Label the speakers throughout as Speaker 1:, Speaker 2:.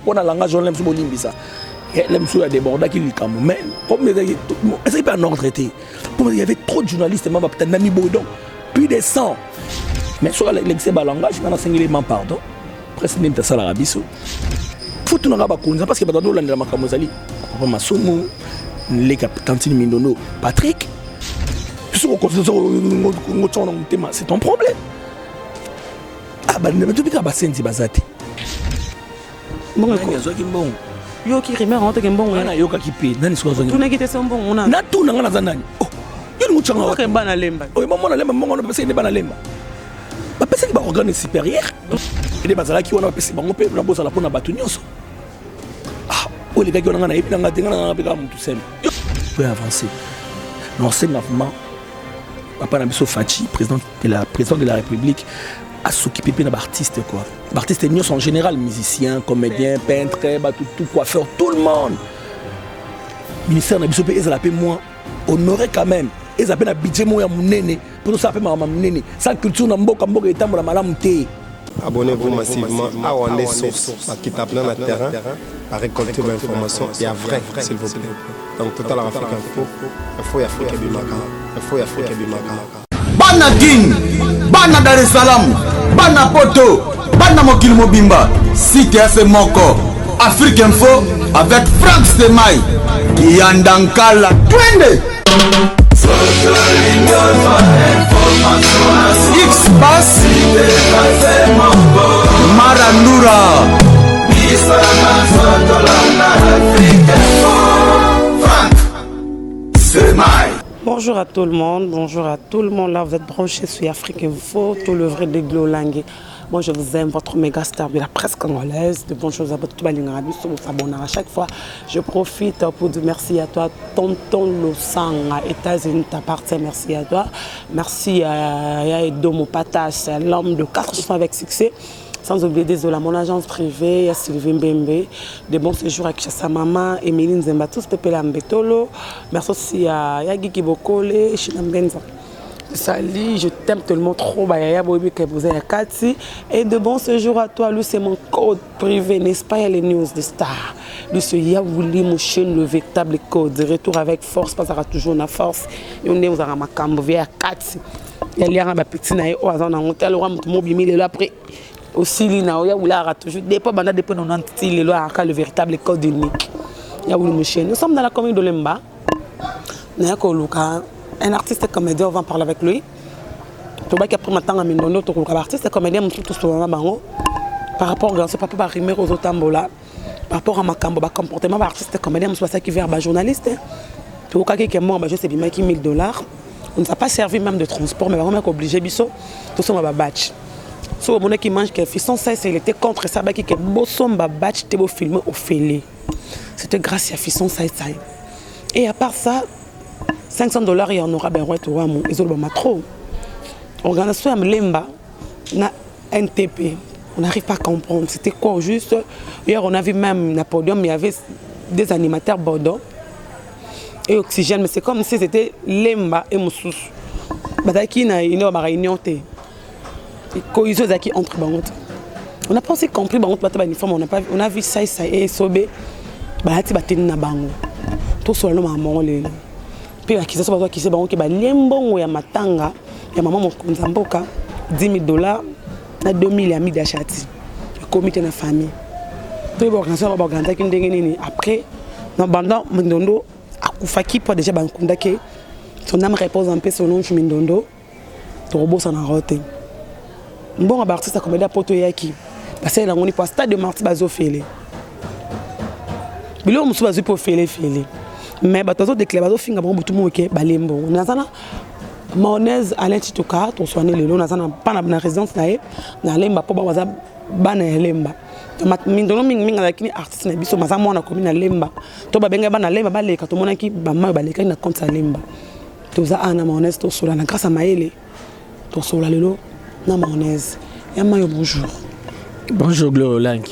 Speaker 1: pour la langage on l'aime sur Bolimbisa l'aime sur la débordé qui lui camou mais comme c'est pas un ordre traité pour il y avait trop de journalistes même peut-être Nami Bodon plus de 100 mais sur l'excès de langage on a singulièrement pardon presque même ça la rabisso faut tout n'aura pas connu parce que dans l'Hollande la makamozali papa Masomo les capitaines Mindono Patrick c'est ton problème. Ah bah ne tu pas basenzi bazate.
Speaker 2: Bon bon. Yo qui remet rentre que bon.
Speaker 1: Na yo ka kipi nani so zongi.
Speaker 2: Tu n'as quitté son bon on a.
Speaker 1: Na tu na ngana zanani. Oh. Yo ni muchanga.
Speaker 2: Ko bana lemba.
Speaker 1: Oh maman na lemba mongo na pesa ni bana lemba. Ba pesa ki ba organe supérieur. Et bazala ki wana pesa bango pe na bosa la pona batu nyonso. Ah, o les gars qui ngana epi na ngana na beka mutu sem. Yo peut avancer. Non c'est normalement Papa Nabiso Fachi, président de la République, a s'occupé d'artistes quoi. Artistes en général, musiciens, comédiens, peintres, tout coiffeurs, tout le monde. Le ministère Nabiso ils appellent moi honoré quand même. Ils appellent un budget moi mon néné pour ça appeler ma néné. Sa culture na mboka mboka etambola malamu te.
Speaker 3: Abonnez-vous massivement à Wandé Source qui tape dans le terrain à récolter vos informations et à vrai s'il vous plaît. Donc Total Africa Info Africa Bimaka. Info Africa Bimaka.
Speaker 4: Bana King, Bana Dar es Salaam, Bana Poto, Bana Mokil Mobimba, Cité AC Moko, Afrique Info avec Frank Stemai, Yandankala, Twende. X-Bass, Marandura.
Speaker 2: Bonjour à tout le monde, bonjour à tout le monde. Là, vous êtes branchés sur Afrique Info, tout le vrai de Glolangue. Moi, je vous aime, votre méga star de la presse congolaise. De bonnes choses à votre Balingabi, sur vous abonner à chaque fois. Je profite pour dire merci à toi, Tonton Losang, États-Unis, t'appartient, merci à toi. Merci à Edomo Patas, l'homme de 4 chansons avec succès. Sans oublier désolé mon agence privée, Sylvie Mbembe, de bons séjours avec sa maman, Emeline Zembatus, Pepe Lambetolo. Merci aussi à Yagi Kibokole, Chinambenza. Salut, je t'aime tellement trop, Bayaya Bobi Kebouza Yakati. Et de bons séjours à toi, lui c'est mon code privé, n'est-ce pas, il y a les news de stars. Lui c'est Yaouli Mouchen, le véritable code. De retour avec force, parce qu'il y a toujours la force. Et on est aux Aramakam, via Yakati. Il y a les petits naïs, au hasard, on a le roi Mobimil, après. Aussi, il y a toujours des fois, le véritable code unique. Nous sommes dans la commune de Lemba. Un artiste comédien, on va en parler avec lui. Tu vois qu'il y a pour maintenant un artiste comédien, par rapport à ce papa rimé aux autres tambola, par rapport à ma comportement artiste comédien, c'est ça qui vient à journaliste. Tu vois qu'il est mort, je sais bien qu'il $1000. On ne s'est pas servi même de transport, mais vraiment obligé, tout ça, on va battre. Si on qui mange que Fisson ça il était contre ça qui que Bossomba batch te beau filmer au félé. C'était grâce à Fisson ça. Et à part ça $500 il y en aura ben ouais toi mon ils ont trop. Organisation à Lemba na NTP. On n'arrive pas à comprendre c'était quoi au juste. Hier on a vu même un podium il y avait des animateurs Bordeaux et Oxygène mais c'est comme si c'était Lemba et Moussous. Badaki na une réunion té. Qui entre on n'a pas aussi compris on a vu ça et sobé bahati batena bango to solo maman le puis qui ça qui c'est bango qui ba lembongo ya matanga ya maman Nzamboka $10,000 na 2000 amis d'achati comité na famille puis organisation ba organiser ki ndenge nini après na banda Mindondo akufaki pour déjà bankunda ke son âme repose en paix selon Mindondo to robosa na rote. Bon artiste comédien poto yaki parce que là on est pas stade de Marti bazo félé bilo musu bazo po félé mais batazo déclare bazo finga bon tout monde ke balembo nazana mayonnaise Alain Titoka to soigner le long nazana pas na résidence na lemba po baza bana lemba mindono mingi lakini artiste na biso maza mwana commune na lemba to babenga bana lemba baleka to monaki bama baleka na compte sa lemba to za ana mayonnaise to sola na grâce à maele to sola lelo na mayonnaise. Et moi, bonjour.
Speaker 1: Bonjour Glolangue.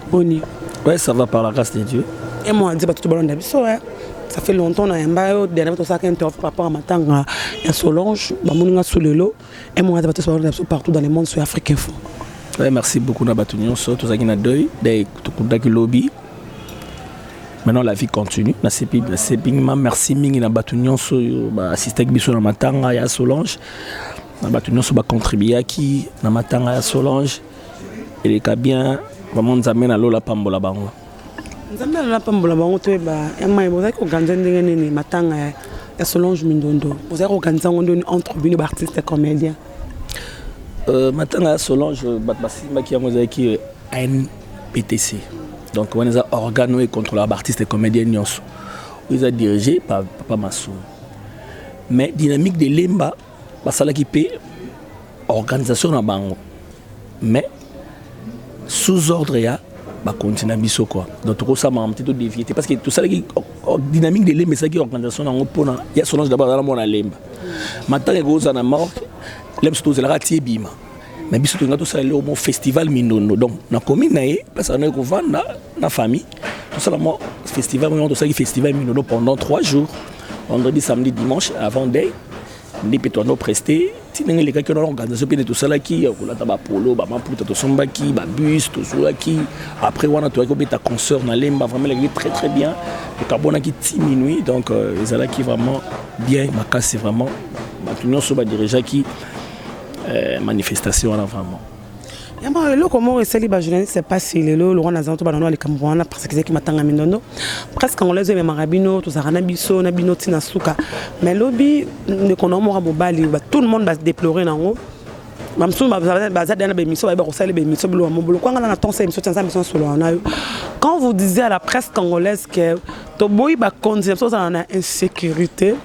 Speaker 2: Boni.
Speaker 1: Ouais, ça va par la grâce de Dieu.
Speaker 2: Et moi, je dis tout le monde d'habitude. Ça fait longtemps que je dernièrement tout ça qui interview par rapport à ma tante Solange, bah mon sous le lot. Et moi, je dis tout partout dans le monde sur Afrique Info.
Speaker 1: Ouais, merci beaucoup na batunyo so to zaki na deuil dès to kundaki lobby. Maintenant la vie continue. Na sepi merci mingi na batunyo so ba assisté biso na matanga ya Solange. Na batunyo so ba contribuer ki na matanga ya Solange. Et les cas bien vraiment nous amène à lola pambola bango.
Speaker 2: Nzambe la pambola bango to ba yamai bozaki organiser ndenge nini matanga ya Solange Mindondo. Bozaki organiser ngondo entre bino artistes et comédiens.
Speaker 1: Matanga Solange Batbasima qui a ANPTC. Donc on est organo et contrôleur artistes et comédiens nyonso. Ils ont dirigé par Papa Massou. Mais dynamique de Lemba, basala qui paie organisation na bango. Mais sous ordre ya ba continue biso quoi. Donc tout ça m'a un petit peu dévié parce que tout ça qui dynamique de Lemba c'est qui organisation na ngopona ya Solange d'abord dans mon Lemba. Matanga goza na mort. L'aime surtout c'est la ratie bima mais biso to ngato ça le festival Mindondo donc na commune na parce qu'on est vendre na famille tout ça mo festival on ça qui festival Mindondo pendant 3 jours vendredi samedi dimanche avant day ni pétono presté tinenge les gars qui ont organisé tout ça là qui la taba polo ba maputa to somba qui ba bus tout ça qui après on a tout avec ta concert na lemba vraiment les très très bien le carbone qui 10 minuit donc les là qui vraiment bien ma casse c'est vraiment maintenant so ba dirigeant qui manifestation là vraiment.
Speaker 2: Yamba le comment essayer les journalistes c'est pas si le Laurent Nazanto ba dans les Camerounais parce que c'est qui matanga Mindondo presque on les même marabino tout ça na biso na bino tina suka mais lobby ne konomora mobali tout le monde va se déplorer nango mamsou baza dana ba émission ba ko sala ba émission bilo mobolo kwanga na ton émission tsanza émission solo na quand vous disiez à la presse congolaise que to boy ba continuer so ça na insécurité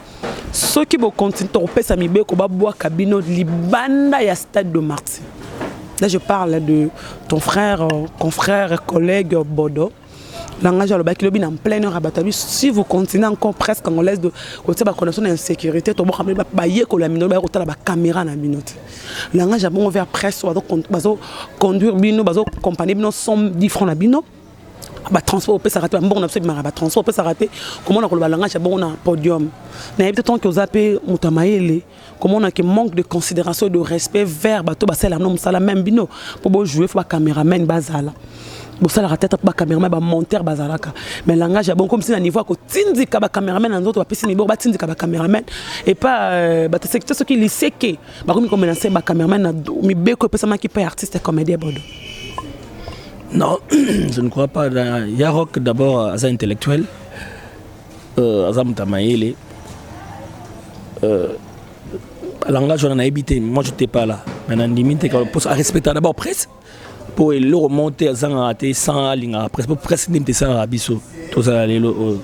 Speaker 2: ceux qui vont continuer à repasser mi beko ba bois cabino libanda ya stade de Martyrs. Là je parle de ton frère confrère et collègue Bodo. Langage à l'obaki lobi en plein rabat. Si vous continuez encore presque congolaise de côté ba connaissance d'insécurité to bo xamé ba yeko la mino ba ko tala ba caméra na minote. Langage a bon vers presse bazo conduire bino bazo compagnie bino 110 francs na bino. Ba transport peut s'arrêter bon on absolument ba transport peut s'arrêter comment on a le langage bon on a podium na peut tant que aux appels mutamaele comment on a que manque de considération de respect vers bato ba sala non sala même bino pour jouer faut ba caméraman bazala bo sala la tête ba caméraman ba monteur bazalaka mais langage bon comme si na niveau ko tindika ba caméraman na nzoto ba pesi ni bo ba tindika ba caméraman et pas ba secteur ce qui li seke ba comme menacer ba caméraman na mi beko pesa ma qui peut artiste comédien Bodo.
Speaker 1: Non, je ne crois pas. Il y a Rock d'abord, à intellectuel, à Mutamaele. Langage, on a habité. Moi, je n'étais pas là. Maintenant, limite, pour respecter d'abord presse, pour le remonter à Zangaté, sans ligne, presse, pour presse, n'importe ça à Bissau. Tout ça, les on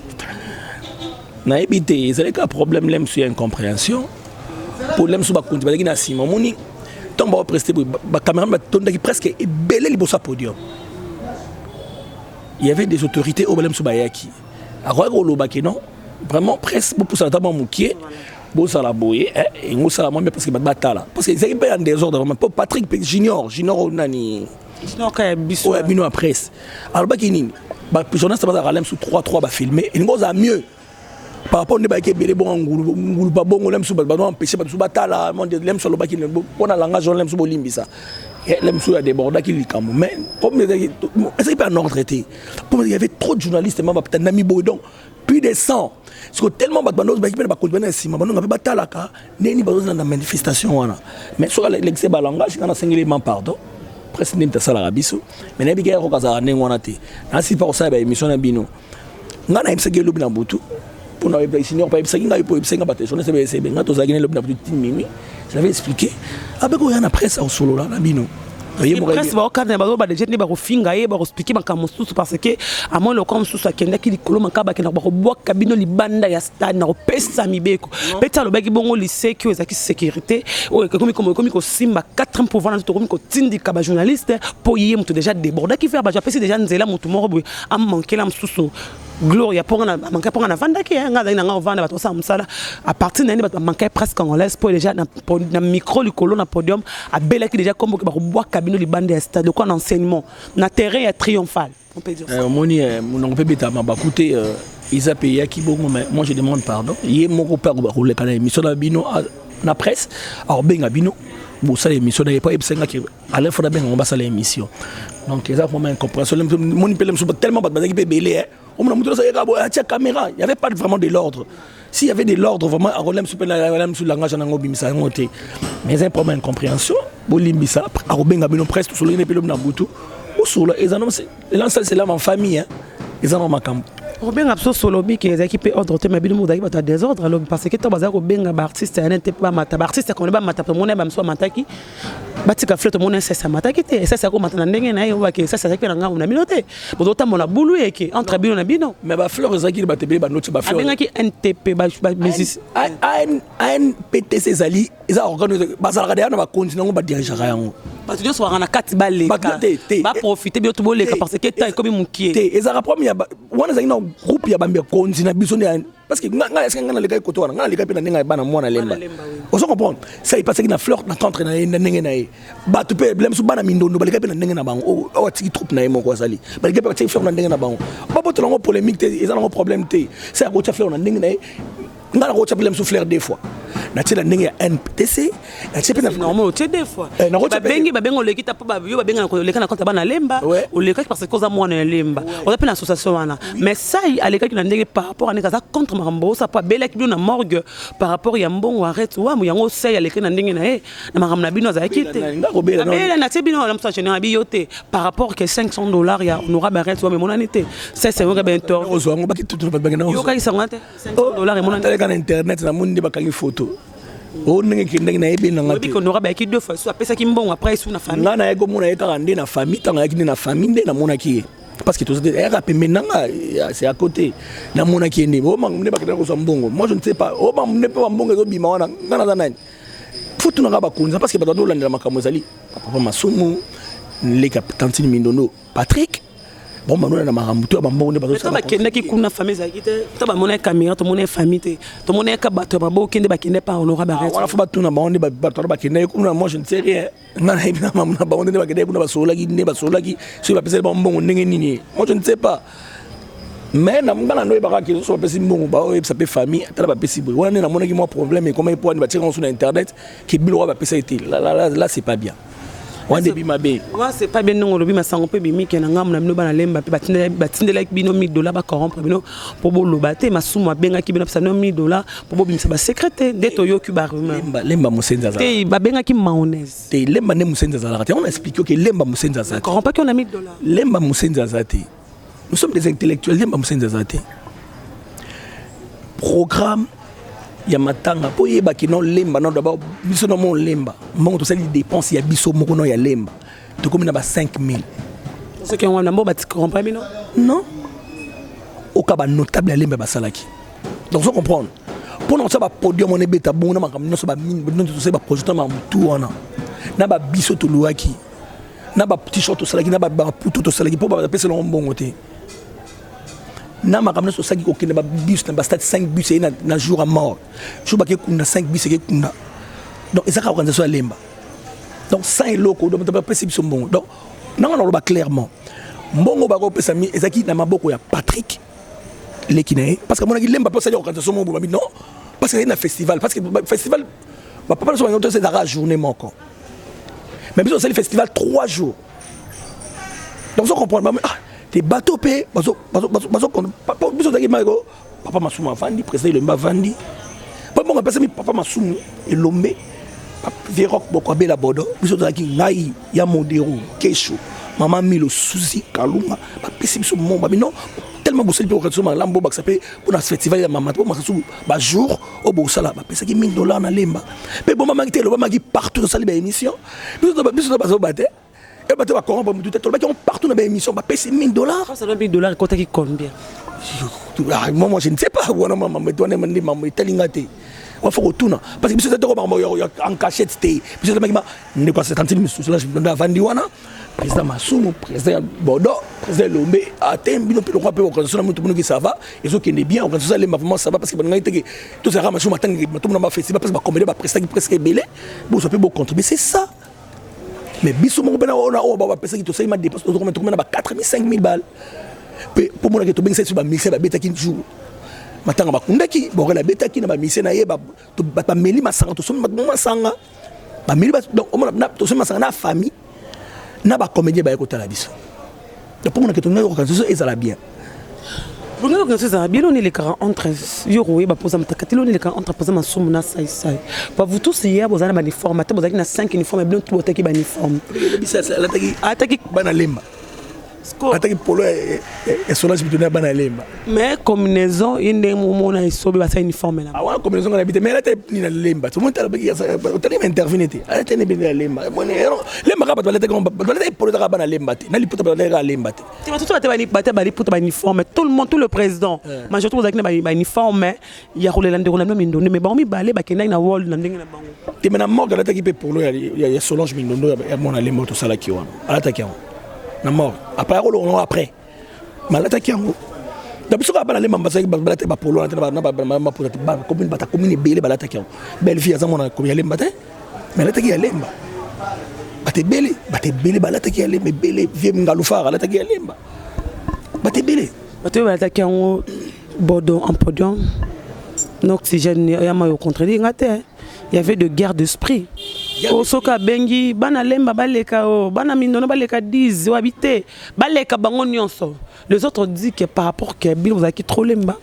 Speaker 1: a habité. C'est un problème, l'aime sur incompréhension. Pour l'aime sur la continuité, il y a Simon Moni. Tant que presté, la caméra m'a tourné presque belle le bossa podium. Il y avait des autorités au Belém Soubayaki. À quoi non vraiment presse pour ça d'abord moukier, bossa la boye et nous ça moi parce que batala parce que c'est pas en désordre vraiment Patrick Junior nani
Speaker 2: Junior ka biso
Speaker 1: ouais bino presse. Alors bakini ba journaliste ba Belém sous 3-3 ba filmer et nous a mieux par rapport à des belé bon ngulu ba bongo lem sou ba non empêcher ba sou batala monde lem sur le baki on a langage lem sou bolimbisa lem sou a débordé qui likamou mais comme c'est pas non traité pour il y avait trop de journalistes même peut-être nami bodon plus de 100 parce que tellement ba banos ba ki ba continuer ainsi ma banon ba batala ka neni ba dans manifestation wana mais sur l'excès ba langage kana singulièrement pardon presque n'importe ça la biso mais nabi ga ko kaza nengo na te na si pour ça ba émission na bino ngana imse gelo bina butu pour nous les seniors pas ça qui pour ça battre je ne sais pas c'est bien quand on a gagné le petit minuit je l'avais expliqué avec il y a une presse au solo là bino
Speaker 2: presse ba okana ba ba déjà ni ba kofinga ye ba expliquer ba kamususu parce que à moins le comme susu akenda ki likolo makaba ke na ba ko boka bino libanda ya stade na ko pesa mibeko peta lo ba ki bongo lycée qui ezaki sécurité o comme ko simba 4 pour vendre to comme ko tindika ba journaliste pour yé mutu déjà débordé qui faire ba japesi déjà nzela mutu moko a manquer la mususu Gloria pour na manquer pour na vanda ki nga na nga vanda bato sa musala à partir nani bato manquer presque congolaise pour déjà na micro likolo na podium a bela ki déjà comme ba ko boka kabino libanda ya stade de quoi enseignement na terrain est triomphal on peut dire ça
Speaker 1: moni mon peut beta ma bakuté isa payé qui bon mais moi je demande pardon yé mon père ba rouler kana émission na bino na presse alors benga bino Bon, ça l'émission n'est pas épicé qui allait faire bien on va ça l'émission. Donc ça vraiment incompréhension. Mon pelem sont tellement pas qui peut belé. On m'a montré ça il y a caméra, il y avait pas vraiment de l'ordre. S'il y avait de l'ordre vraiment à relem sur le langage en bimisa ngoté. Mais un problème incompréhension, bolimbisa à robenga bino presque sur le pelem na butu. Ou sur là, ils en ont c'est là en famille hein. Ils en ont ma camp.
Speaker 2: Robin Abso Solobi qui est équipé ordre te mabino mudaki bata désordre alors parce que to bazako benga ba artiste ya nete pas mata ba artiste ko ba mata to mona ba mso mataki batika flete mona sesa mataki te sesa ko mata ndenge na yo ba ke sesa ke na ngam na minote bozo tamona bulu eke entre bino na bino
Speaker 1: mais ba fleur ezaki ba tebe ba noti ba fleur
Speaker 2: benga ki NTP ba mesis
Speaker 1: ANPTC zali eza organiser bazalaka de na ba continuer ngo ba diriger yango
Speaker 2: parce que so wana kati ba le ba profiter bio to boleka parce que ta ko bi mukie
Speaker 1: te ezaka premier wana zaki na groupe ya bambe continue biso ne parce que nga est-ce que nga na leka koto wana nga na leka pe na ninga bana mwana lemba on se comprend ça il passe que na fleur na contre na ndenge na ye ba tu pe blem su bana mindondo ba leka pe na ndenge na bango o tiki troupe na ye moko sali ba leka pe tiki fleur na ndenge na bango ba boto longo polémique te ils ont un problème te c'est à côté fleur na ndenge na ye nga na ko blem su fleur des fois na tela ndenge ya NPTC na tela pe na
Speaker 2: normal tu des fois ba bengo leki ta pa yo ba benga ko leka na compte bana lemba o leka parce que cause mwana lemba on appelle l'association wana mais ça à leka ki na ndenge par rapport à neka contre marambo ça pas bela ki na morgue par rapport ya mbongo arrête wa mu yango sai à leka na ndenge na na maramna bino za kite bela na tebino na msa général biyote par rapport que $500 ya honorable arrête wa mais mon anité ça c'est un bentor
Speaker 1: ozwango ba ki tout ba ngena
Speaker 2: yo ka isangate $500 et mon anité
Speaker 1: na internet na mundi ba kangi photo o ndenge kindenge na ebe na ngati
Speaker 2: ko nora ba ki deux fois so apesa ki mbongo après sous na famille
Speaker 1: nga na yego mona yeka ndé na famille tanga yaki na famille ndé na mona ki parce que tout ça est rapide nanga c'est à côté na mona ki ndé o mangune ba kitana ko so mbongo moi je ne sais pas o mangune pe mbongo zo bima wana ngana za nani futu na ba kunza parce que ba do landela makambo zali papa masumu le capitaine Mindono Patrick bon manou na makambo to ba mbongo ba
Speaker 2: so ba kende ki kuna famille za kite to ba mona caméra to mona famille to mona ka bato ba bo kende ba kende pa honorable arrête
Speaker 1: wala fa ba tuna ba onde ba to ba kende kuna moi je ne sais rien ngana ibina mamuna ba onde ba kende kuna ba sola ki ne ba sola ki so ba pese ba mbongo ndenge nini moi je ne sais pas mais na ngana no ba ki so ba pese mbongo ba o ça peut famille tala ba pese bo wana na mona ki moi problème et comment il peut ba tirer sur internet qui bilo ba pese été là c'est pas bien.
Speaker 2: Moi c'est pas bien non lobi masango pe bimi ke na ngam na bino bana lemba pe batindela bino $1000 ba corrompre bino pour bo lobate masumu benga ki bino pesa $1000 pour bo bimisa ba secrétaire deto yo ku ba rumeur
Speaker 1: lemba musenza za
Speaker 2: te ba benga ki mayonnaise
Speaker 1: te lemba ne musenza za la on explique que lemba musenza za
Speaker 2: corrompre que on a $1000
Speaker 1: lemba musenza za te nous sommes des intellectuels lemba musenza za te programme ya matanga po yeba ki non lemba non d'abord biso no mon lemba mbongo to sali dépense ya biso moko no ya lemba to komi na ba 5000
Speaker 2: ce qui on a mbo ba comprendre bino
Speaker 1: non au cas ba notable ya lemba ba salaki donc vous comprendre pour non ça ba podium on ebeta bon na makam no so ba mine non to se ba projeter ma tout wana na ba biso to luaki na ba t-shirt to salaki na ba puto to salaki pour ba pesa lo mbongo te na makamna so saki ko kende ba bus na ba stade 5 bus na jour à mort jour ba ke kuna 5 bus ke kuna donc ezaka organisation ya lemba donc ça est loko donc ba pesi biso mbongo donc nanga na ba clairement mbongo ba ko pesa mi ezaki na maboko ya Patrick Lekine parce que mon aki lemba pesa ya organisation mo ba non parce que c'est un festival parce que festival ba papa so ngota c'est la journée moko mais biso c'est le festival 3 jours donc on comprend des bateaux payés, papa Masumu Vandi, président Lomba Vandi. Pas bon, papa Masumu et Lombe, Vérok Bokobe la Bodo, biso zaki ngai ya Mondero, Kesho, maman Milo Susi Kaluma, papa Sibiso mon babi non, tellement bossé pour que ça lambo bak sapé pour la festival ya maman pour masu ba jour au Bosala, papa ça qui $1000 na lemba. Mais bon maman qui le maman qui partout dans sa émission, biso ba baté. Et bah tu vas corrompre tout le monde partout dans l'émission va payer $1000
Speaker 2: ça doit $1000 quand qui combien
Speaker 1: moi je ne sais pas voilà maman me donne maman telingate on faut retourner parce que monsieur t'es en cachette t'es monsieur t'es ne pas 50 000 sous là je donne Vandi wana président Masumu président Bodo président Lombe atteint bino pe roi pe organisation na tout monde qui ça va et ceux qui n'est bien organisation les vraiment ça va parce que ben ngait tout ça ramasse matin tout le monde festival parce que combien ba prestation presque belé bon ça peut beaucoup contribuer c'est ça. Mais biso mon bena on a pesa ki to say ma dépense to comme na ba 4000 5000 balles pour mon que to benga sur ba mixer ba beta ki jour matanga ba kundaki bo la beta ki na ba mixer na ye ba to ba meli masanga to so ma sanga ba mili donc on a to sema na famille na ba comédien ba ekota la biso donc pour mon que ton organisation ezala bien.
Speaker 2: Vous avez ça bien on est les 40 entre Yoro et Baposa Matakati on est les 40 entre Posa Masumna sai. Pas vous tous hier vous avez des formateurs vous avez 5 uniformes bien tout attaquer ba uniforme. Attaquer
Speaker 1: bana lemba. Attaquer polo et solage bitonner bana lemba.
Speaker 2: Mais combinaison inde moment na isobe ba sa uniforme là.
Speaker 1: Ah ouais combinaison on habite mais là t'es ni na lemba. Tout le monde t'as intervenir té. Ah t'es bien na lemba. Lemba ka ba t'es polo ta bana lemba té. Na liputa ba la lemba té.
Speaker 2: Tu vas tout ba liputa ba uniforme tout le monde tout le président. Mais je trouve avec ba uniforme il y a roulé l'ande roulé mindondo mais ba mi balé ba kenda na wall na ndenge na bango.
Speaker 1: Té na mort la t'équipe polo il y a Solange mindondo ya mon lemba tout ça là qui wana. Ala t'aki na mort après on après malata kiango d'abord ka bana le mamba sa balata ba polo na ba pour ba commune bata commune bele balata kiango belle fille za mona ko ya lemba te mais la taki ya lemba bate bele balata ki ya lemba bele vie ngalufara la taki ya lemba bate balata kiango bodo en podium l'oxygène ya ma au contraire ngate il y avait de guerre d'esprit. Osoka bengi bana lemba baleka o bana mindono baleka 10 ou habité baleka bango nyonso. Les autres disent que par rapport que Bill vous a qui trop lemba.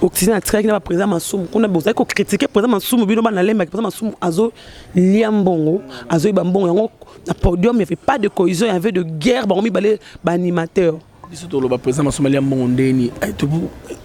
Speaker 1: Occident a tiré na président Massoum qu'on a besoin ko critiquer président Massoum bino bana lemba président Massoum azo liambongo azo ibambongo yango na podium il y avait pas de cohésion, il y avait de guerre bango mi balé ba animateur. Surtout le président Massoum liambongo ndeni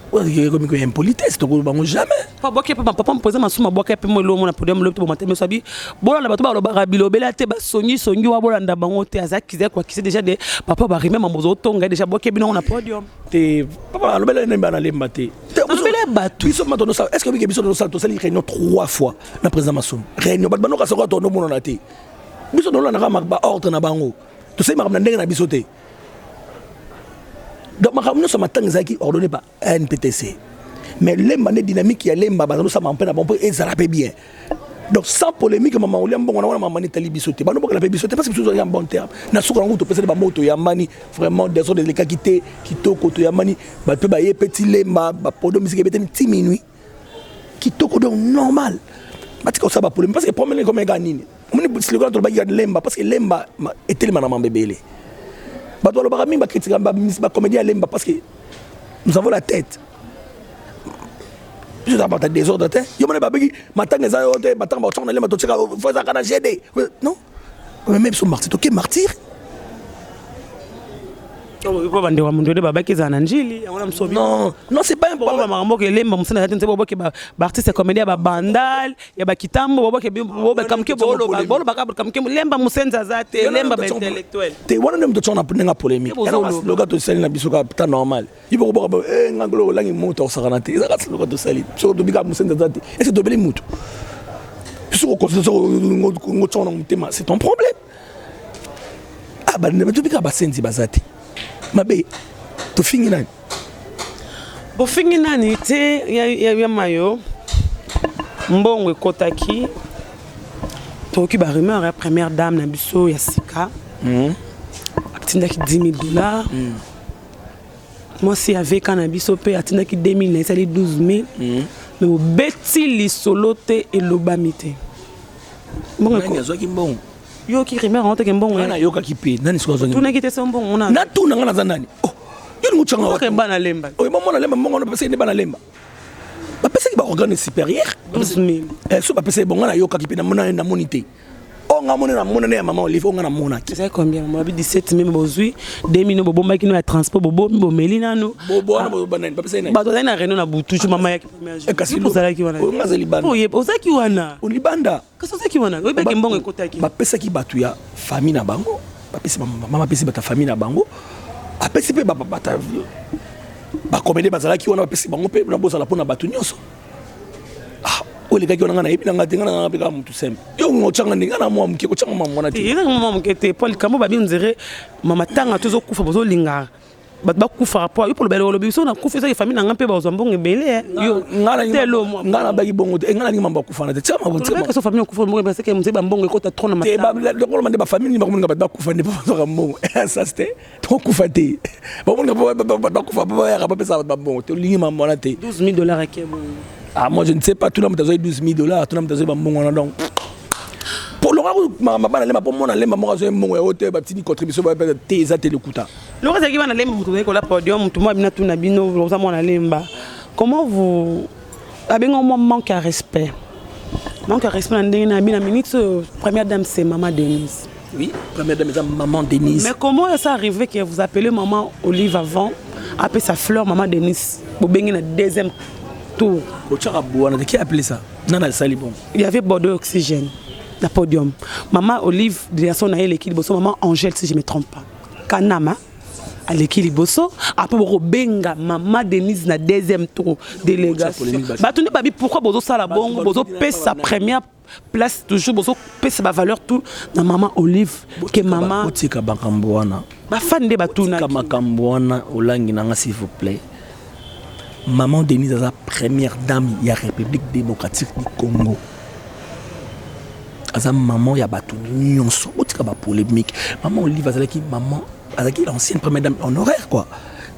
Speaker 1: comme une impolitesse, tu ne jamais.
Speaker 2: Pas boire papa me poser ma somme boire peu moi l'homme na podium le matin me sabi bola na bato ba barabilo bela te ba songi wa bola nda bango te azaki za quoi qui c'est déjà des papa ba rimer mamozo tonga déjà boire bino na podium
Speaker 1: te papa lo bela nemba na lemba te
Speaker 2: bela batu
Speaker 1: biso mato no sa est-ce que biso no sa to sali réunion 3 fois na président Massoum réunion ba no ka soko to no mono na te biso no na ka ba ordre na bango to sai ma na ndenge na biso te. Donc, nous sommes ordonnés par NPTC. Mais l'emba dynamique qui est l'emba, nous sommes en peine à bon point et ça rappelle bien. Donc, sans polémique, maman, on a maman Nathalie Bissoté. Nous avons la Bissoté parce que nous avons un bon terme. Nous avons un peu de moto Yamani, vraiment des autres cas qui toko to Yamani, peut bailler petit lemba, pour musique et petit minuit. Qui toko donc normal. Parce que ça va polémique parce que problème comme un gagnine. On est le grand travail de lemba parce que lemba est tellement maman bébé. Bato lo barami ba critique ba comédien lemba parce que nous avons la tête. Je dois pas des ordres tête. Yo mona ba bigi matanga za yo te batanga ba tsona lemba to tsika faut ça kana GD. Non. Mais même son martyr, OK martyr. Non, non, c'est pas un problème.
Speaker 2: Artiste comédien ba bandal, ya ba kitambo ba comme que comme que lemba musenza zate lemba ba intellectuel.
Speaker 1: Te wana nem to tsona pnenga polémique. Le gars to sali na bisoka ta normal. Il faut ba ngalo langi moto sakana te. Ça le gars to sali. So to biga musenza zate. Est-ce que to beli moto? Sur c'est ton problème. Ah bah ne to biga ba senzi bazate. Mabe to fingi nani
Speaker 2: bo fingi nani te ya mayo mbongo ekotaki toki ba rumeur ya première dame na biso ya sika atindaki $10,000 moi si avec un biso pe atindaki 2000 na sali 12000 mais bo beti lisolote elobamite
Speaker 1: mbongo ezwaki mbongo
Speaker 2: yo ki rumeur on te mbongo
Speaker 1: na yo ka kipe nani siko zongi
Speaker 2: tuna kite mbongo ona
Speaker 1: na tuna ngana za nani oh yo ni muchanga
Speaker 2: wa bana lemba
Speaker 1: oh maman na lemba mbongo na pesa ni bana lemba ba pesa ki ba organe supérieur
Speaker 2: 12000
Speaker 1: so ba pesa bongo na yo ka kipe na mona na monité oh ngamone na mona na maman olive ngana mona ki
Speaker 2: c'est combien moi 17000 bozui 2000 bobo maki no ya transport bobo mbomeli nano
Speaker 1: bobo na bobo banani ba pesa ni
Speaker 2: ba tozali na reno na butu tu mama yaki première jour
Speaker 1: kasi
Speaker 2: bozalaki wana
Speaker 1: ngazali banda
Speaker 2: oye ozaki wana
Speaker 1: unibanda
Speaker 2: kasi ozaki wana oye baki mbongo ekotaki
Speaker 1: ba pesa ki batu ya famille na bango ba pesa mama pesa bata famille na bango apesi pe bata ba comédie bazalaki wana ba pesa bango pe na bozala pona batu nyonso o le gars on a na ebina ngati ngana na peka mutu sembe yo ngochanga ndingana mwa mke kochanga mama te
Speaker 2: ina mama mke te Paul Kambo ba binzere mama tanga tozo kufa bozo linga ba kufa rapport yo pour le belo biso na kufa sa famille na ngampe ba zambongo ebele yo
Speaker 1: ngana ba kibongo te ngana ni mamba kufa na te tsama bo tsama
Speaker 2: so famille kufa mbongo parce que mzee ba mbongo ekota trop na mata
Speaker 1: te ba le mande ba famille ni ba kufa ba kufa ne ba so mbongo ça c'était trop kufa te ba ba kufa ba ya ba pesa ba mbongo te lingi mamba na te
Speaker 2: $12000 akebo.
Speaker 1: Ah, moi je ne sais pas, tout le monde a $12,000, tout le monde a donc. Pour le ma bana lemba pour mon lemba mo zo mo ya hotel ba petite contribution ba teza telekuta.
Speaker 2: Le reste qui va na lemba mutu ko la podium mutu mo bina tuna bino loza mo na lemba. Comment vous avez un manque à respect? Manque à respect na bina ministre première dame c'est maman Denise.
Speaker 1: Oui, première dame c'est maman Denise.
Speaker 2: Mais comment est-ce arrivé que vous appelez maman Olive avant après sa fleur maman Denise pour bengi na deuxième tour?
Speaker 1: Qui a appelé ça? Nana Salibon.
Speaker 2: Il y avait Bordeaux Oxygène, la podium. Maman Olive, délégation à l'équilibre, maman Angèle, si je ne me trompe pas. Kanama, à l'équilibre. Après, Benga, maman Denise, na deuxième tour, délégation. Pourquoi Bozo Salabon, Bozo paie sa première place, toujours Bozo paie sa valeur, tout, na maman Olive, que maman.
Speaker 1: Botika Bakamboana.
Speaker 2: Fan de Batuna.
Speaker 1: Bakamboana, Olangina, s'il vous plaît. Maman Denise est la première dame de la République démocratique du Congo. Asa maman ya batu nyonso otika ba polémique. Maman Olive azalaki maman azalaki l'ancienne première dame honoraire quoi.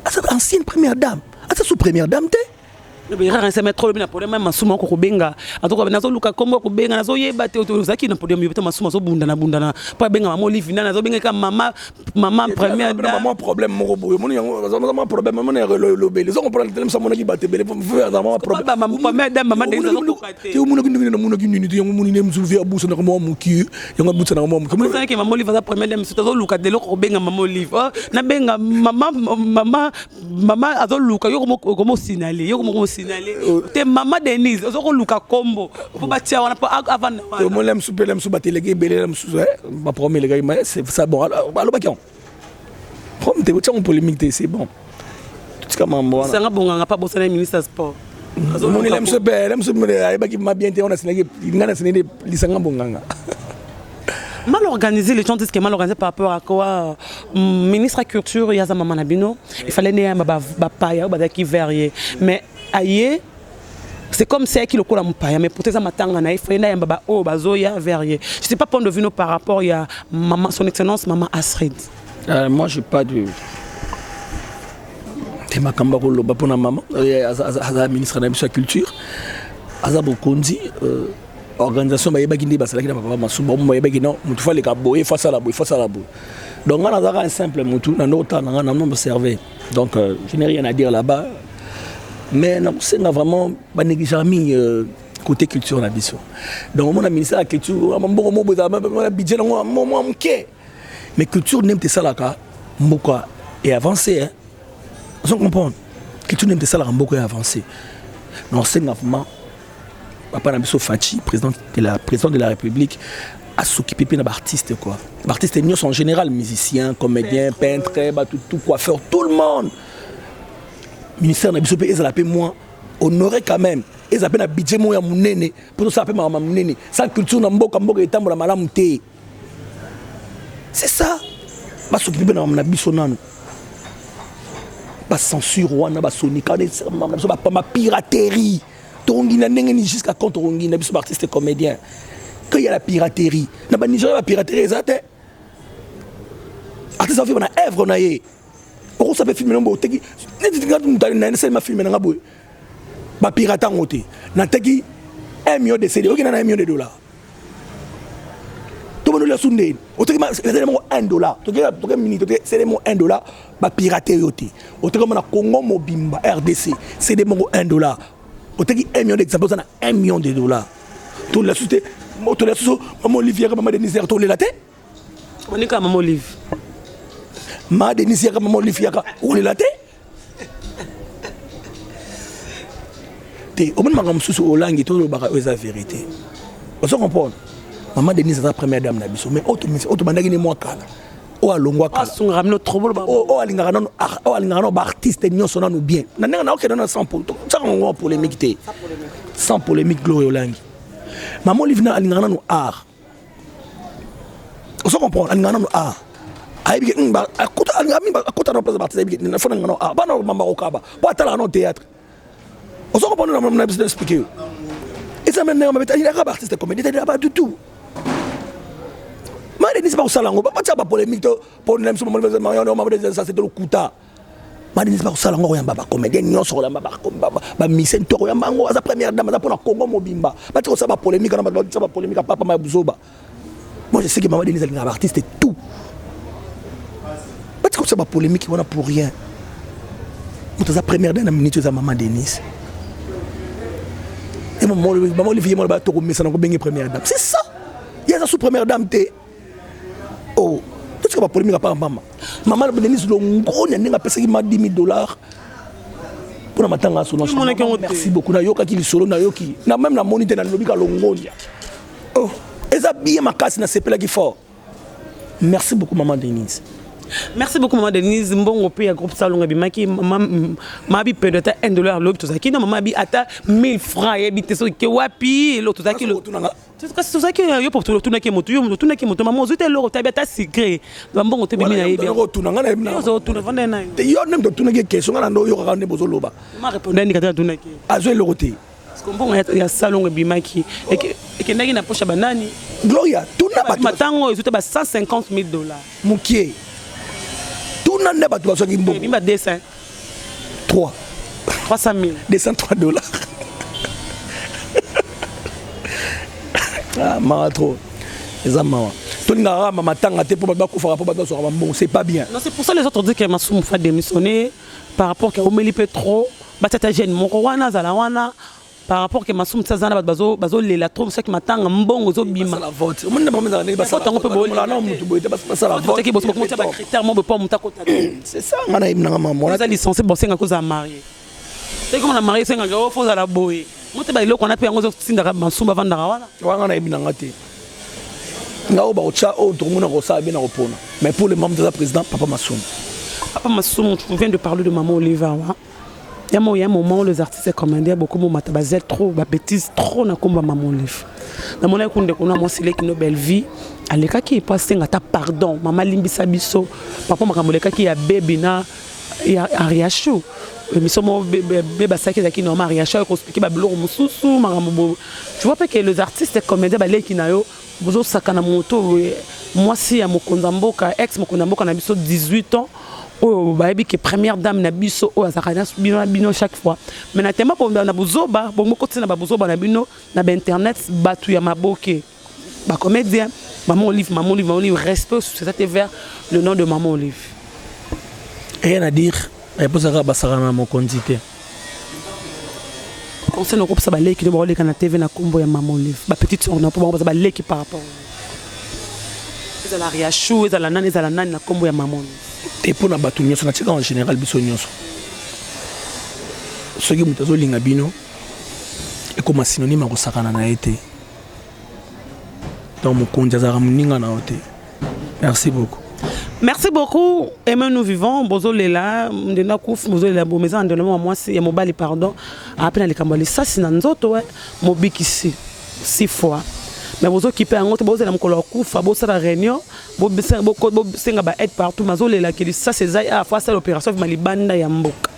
Speaker 1: Asa ancienne première dame. Asa sous première dame té.
Speaker 2: Mais rare c'est mettre le problème même masuma ko benga. Atoko nazo luka kombo ko benga nazo yeba te ozaki na podium yeba masuma so bunda na pa benga maman Olive na nazo benga ka maman première dame.
Speaker 1: Maman problème moko boyo moni maman problème maman le les on prend le téléphone ça mon qui batte bele faire maman problème
Speaker 2: première dame maman Denise zo
Speaker 1: te mona ki ni mona ni mzuvi abuso na mo muki yanga butsa na mo
Speaker 2: comment ça que maman Olive za première dame zo luka de lo ko benga maman Olive na benga maman azo luka yo como sinali yo como te maman Denise ozoko luka kombo po batia wana avant
Speaker 1: te mo lem soupe batelege belé lem soupe ba premier les gars c'est ça bon allo ba kion comme te on polémique c'est bon tout comme moi
Speaker 2: ça nga bonga pas bosana ministre sport
Speaker 1: mo lem soupe ay ba ki ma bien te on a sinage ngana sinene lisanga bonga.
Speaker 2: Mal organisé, les gens disent que mal organisé par rapport à quoi ministre de la culture, Yaza Mamanabino, il fallait néa bapaya ou badaki verrier. Mais aïe, c'est comme c'est qui le colle à mon paya, mais pour tes amatanga il fallait néa baba oh bazoya verrier. Je sais pas point de vue par rapport à maman, son excellence maman Astrid.
Speaker 1: Moi je pas de tema kamba ko loba pona maman, Aza ministre de la culture, Aza Bokondi. Organisation ba yebaki ndi basala kina papa masuba mo yebaki non mutu fallait ka boye face à la boue donc on a un simple mutu na nota na non observé donc je n'ai rien à dire là-bas mais non c'est vraiment ba négligeami côté culture na biso donc mon ministère de la culture mboko mo boza budget na mo mke mais culture n'aime te salaka mboko et avancer hein on comprend culture n'aime te salaka mboko et avancer non c'est vraiment Papa Nabiso Fachi, président de la République, a s'occupé d'artistes quoi. Artistes en général, musiciens, comédiens, peintres, tout coiffeurs, tout le monde. Le ministère Nabiso ils appellent moi honoré quand même. Ils appellent un budget moi mon néné pour ça appeler ma maman néné. Sa culture na mboka etambo la malamu té. C'est ça. Ba s'occuper na Nabiso nanu. Ba censure wana ba sonika ba piraterie. Jusqu'à quand on a des artistes et comédiens. Quand il y a la piraterie, il y a la piraterie. Artistes ont fait œuvre. On s'est fait filmer. On s'est fait filmer. On a piraté. On a fait 1 million de CD. On a 1 million de dollars. Tout le monde a fait c'est $1. On piraté. On a Congo Mobimba, RDC. C'est des $1. On a 1 million d'exemples, on a $1 million. Tout la société, maman Olivier, maman Denise, tout les latés.
Speaker 2: On est comme maman Olivier.
Speaker 1: Maman Denise, maman Olivier, on les latés. Au moment où je suis au langue, tout le monde a la vérité. On se comprend. Maman Denise est la première dame d'Abisso, mais autre manière, moi, o alongwa kala
Speaker 2: son rameno trop bon
Speaker 1: o alingana ba artiste nyonso nanu bien na nga okena na 100% ça on polémique té sans polémique Gloire Langi maman Livna alingana no art on se comprend alingana no art aibi ba akota no place artiste aibi na fona ngano art ba no mamba okaba ba tala no théâtre on se comprend na business expliquer et ça maintenant on va il y a pas artiste comédien pas du tout. Madeni pas au salango, pas ça pas polémique pour même ce moment ça c'était le kuta. Madeni pas au salango ya baba comédien nyonso la baba ba mission to ya mango za première dame za pour Congo Mobimba. Pas ça pas polémique na ba ça pas polémique papa ma buzoba. Moi, je sais que maman Denise est un artiste et tout. Pas comme ça, ma polémique, on a pour rien. Moi, la première dernière minute, c'est maman Denise. Et maman, les filles, maman, première dame. C'est ça. Il y a la sous-première dame, oh. Tout ce que ma polémique à part maman. Maman Denise, elle a payé $10,000. Pour la matin, merci beaucoup. Nayoka qui solo nayoki. Na même la monite na lobika longonia. Oh, eza bien ma casse na sepela qui fort. Merci beaucoup maman Denise.
Speaker 2: Merci beaucoup maman Denise. Mbongo pe ya groupe salon bimaki ma bi pe de ta $1 lobi to zaki na maman bi ata 1000 francs et bi teso ke wapi lo to zaki lo. C'est ça qui est pour tout le monde qui est tout le qui est maman zute lo ta beta secret. Mbongo te bimi na yebi.
Speaker 1: Yo to na ngana na.
Speaker 2: Yo to na vanda na.
Speaker 1: Te yo nem to na ke question ngana ndo yo ka ne bozo loba.
Speaker 2: Ma répondre ni kata to na ke.
Speaker 1: Azo le roté.
Speaker 2: Parce que mbongo ya salon bimaki et que ndaki na poche banani.
Speaker 1: Gloria, tout na ba
Speaker 2: matango zute ba $150,000.
Speaker 1: Mukie. Tout na ne ba to so ki mbongo.
Speaker 2: Bimba dessin. 300,000.
Speaker 1: Descend $3. Ah, maman trop. Les amants. Tout le monde maman tanga te pour bon, c'est pas bien.
Speaker 2: Non, c'est pour ça les autres disent que Massoum fa démissionner par rapport que Omelipe trop, batata jeune morowana zalawana par rapport que Massoum tsazana bazo lela trop ça qui matanga mbongo zo bima.
Speaker 1: La vote. On ne pas mettre la
Speaker 2: vote on peut boler.
Speaker 1: Non, mutu boy pas ça la vote.
Speaker 2: Qui bosse comme ça critère mo pas muta kota.
Speaker 1: C'est ça, ngana imna maman.
Speaker 2: On a licencié bosser nga cause à marier. C'est comme la mariée c'est nga faut à la boy. Moi te ba iloko na pe yango zo tindaka Massoum avant ndara wana.
Speaker 1: Wanga na imna ngate. Ngao ba ocha o to mona ko sa bien na repona. Mais pour le membre de la président Papa Massoum.
Speaker 2: Papa Massoum, tu viens de parler de maman Oliva. Il y a un moment où les artistes commandent beaucoup de matabazet trop, de bêtises trop na komba maman Oliva. Dans mon école de connaître moi c'est une belle vie. À l'écart qui est passé ngata pardon, maman limbisa biso, papa makamoleka qui a bébé na ya Ariacho. Mais sommes bébé ça qui normal Ariacho qui expliquer ba biloko mususu makambo. Tu vois pas que les artistes comédiens ba les qui na yo bozo sakana moto moi si à mokonza mboka ex mokonza mboka na biso 18 ans. Oh, bah, que première dame na biso o azakana bino chaque fois. Mais na tema pour na buzoba, bon côté na buzoba na bino na internet batu ya maboke. Ba comédien, maman Olive, respect société vers le nom de maman Olive.
Speaker 1: Rien à dire. Et pour ça basarana mon quantité.
Speaker 2: Concernant le groupe ça ba leki de boleka na TV na kombo ya maman Olive. Ba petite sœur na pour ba leki par rapport. Ils la riachou, ils la nani na kombo ya maman Olive.
Speaker 1: Et pour la batu nyonso na tika en général biso nyonso. Ce qui mutazo linga bino et comme synonyme ko sakana na été. Donc mon kondiazara muninga na ote. Merci beaucoup.
Speaker 2: Merci beaucoup. Et même nous vivons bozo lela ndena kouf bozo lela bo maison ndena moi c'est ya mobali pardon. Après les kambali ça c'est na nzoto ouais mobikisi 6 fois. Mais bozo qui peut en autre bozo la mkolo kufa bozo la réunion bo senga ba aide partout mazo lela qui ça c'est à la fois ça l'opération malibanda ya mboka.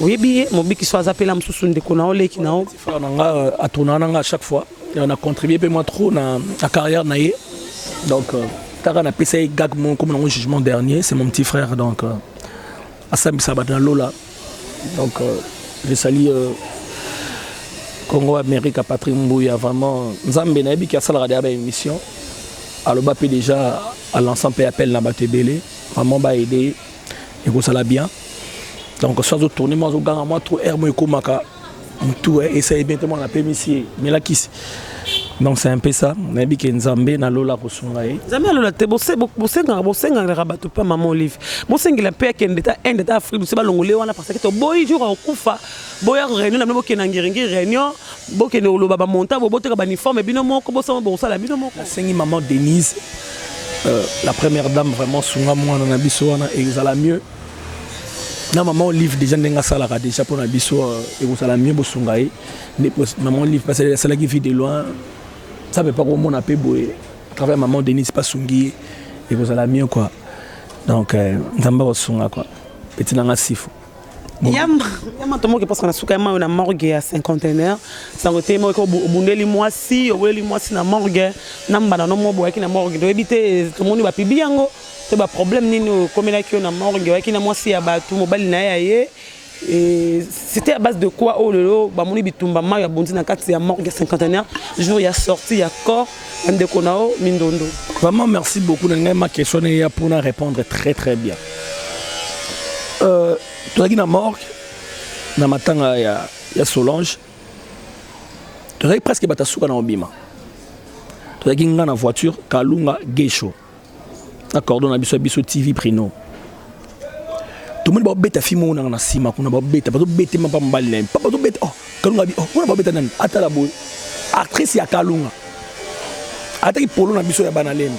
Speaker 2: Oui bien mobiki soit appelé la msusu ndeko na ole ki na o.
Speaker 1: Frère nanga a tourner à chaque fois. Et on a contribué peu moins trop dans la carrière naïe. Donc Tara n'a passé gag comme un jugement dernier, c'est mon petit frère donc Assam Sabat dans Lola. Donc je salue Congo Amérique à Patrick Mbouya vraiment Nzambe Nabi qui a ça la émission. Alors bah déjà à l'ensemble appel na Batebele vraiment bah aider et ça l'a bien. Donc soit tourner moi au gang moi trop air moi komaka tout essayer bien tellement la pémissier mais là qui donc c'est un peu ça nabi ke Nzambe na Lola kosunga e
Speaker 2: Nzambe Lola te bosenga rabatu pa maman Olive bosenga la paix kende ta ende ta Afrique se ba longole wana parce que to boy jour okufa boya réunion na boke na ngiringi réunion boke ne loba ba monta bote ka ba uniforme bino moko bosama bosala bino moko
Speaker 1: la sengi maman Denise la première dame vraiment sunga moi na biso wana et ça la mieux na maman Olive déjà ndenga sala ka déjà pour na biso et ça la mieux bosunga e maman Olive parce que celle qui vit de loin ça veut pas comment on appelle boy travers maman Denise pas sungi et vous allez mieux quoi donc nzamba osunga quoi petit nanga sifu
Speaker 2: yamba tomo que parce qu'on a souka ma na morgue à 50 ça côté moi ko bundeli mwasi obeli mwasi na morgue namba na no mo boy ki na morgue do ebite to moni ba pibi yango te ba problème nini comme na ki na morgue wa ki na mwasi ya ba tout mobile na ya ye Et c'était à base de quoi? Oh lolo, Bamoni Bitumba, il y a bondi na kati, il y a mort, il y a cinquantenaire. Le jour il y a sorti, il y a corps, Andekonao, Mindondo.
Speaker 1: Vraiment, merci beaucoup. Ma question est pour nous répondre très très bien. Tu as dit na morgue, na matanga il y a Solange. Tu as dit presque batasuka na obima. Tu as dit nga na voiture, Kalunga Geisho. D'accord, on a biso TV Prino. Tout le monde va bêter film na sima kuna ba bêter pas bêter ma pas mbali pas bêter oh Kalunga bi oh on va bêter nani ata la boy actrice ya Kalunga ata ki polo na biso ya banalemba